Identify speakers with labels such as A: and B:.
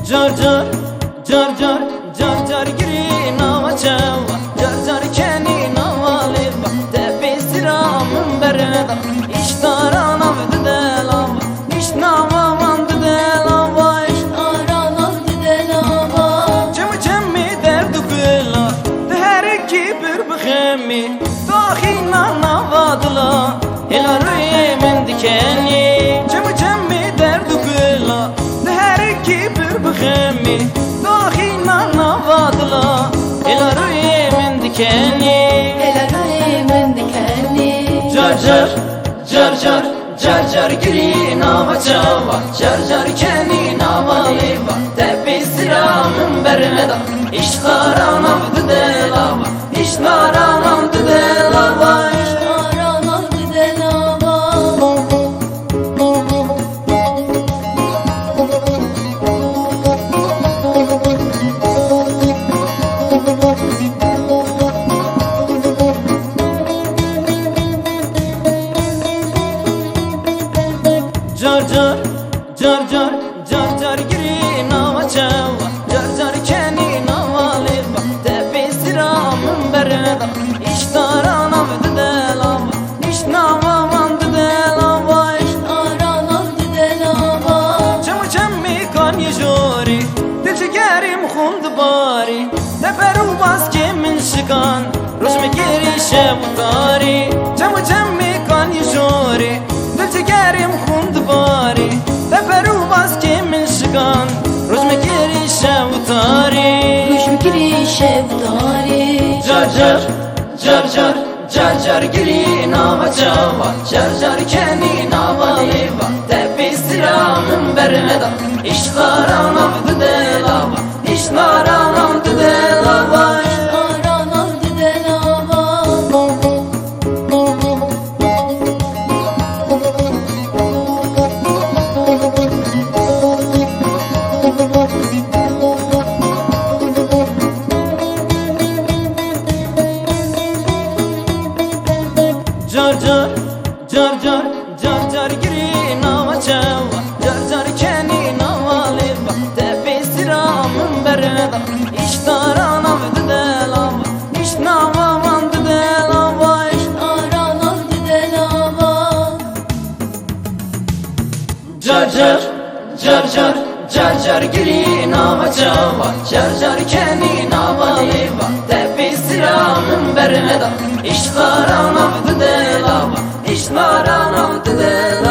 A: Jar jar, jar jar, jar jar giri nama chawa, jar jar keni nama leva, te besiramın bereda, iştara navdı delava, iş nama vandı delava, iştara navdı delava. Cem cemmi derdu bila, her iki bir bıkhemi, dahina navadıla, ila rüye min dikeni. Cem cemmi derdu bila, her iki bir bıkhemi, dahina navadıla, ila rüye min dikeni.
B: ila rüye min dikeni.
A: Jar jar, jar jar, jar jar giri nama chawa, jar jar keni nama leva, te besiramın bereda, iştara navdı delava, iştara navdı delava,
B: İştara navdı delava.
A: jar jar, jar jar, jar jar giri nama chawa, jar jar keni nama leva, te besiramın bereda, iştara navdı delava, iştara navdı delava,
B: İştara navdı delava.
A: Cem cemmi kan yjori, dilcigerim khund bari, teperu baske min shikan, rosh me geri shevtari. Cem cemmi kan yjori, dilcigerim khund bari, teperu baske min shikan, rosh me geri shevtari.
B: Kuş fikri şevdari.
A: Jar jar, jar jar, jar jar giri nama chawa, jar jar keni nama leva, te besiramın bereda, iştara navdı delava, iştara navdı delava.
B: İştara navdı delava.
A: Jar jar, jar jar, jar jar giri nama chawa, jar jar keni nama leva, te besiramın bereda, iştara navdı delava, iştara navdı delava,
B: İştara navdı delava.
A: jar jar, jar jar, jar jar giri nama chawa, jar jar keni nama leva, te besiramın bereda, iştara navdı delava, iştara navdı delava.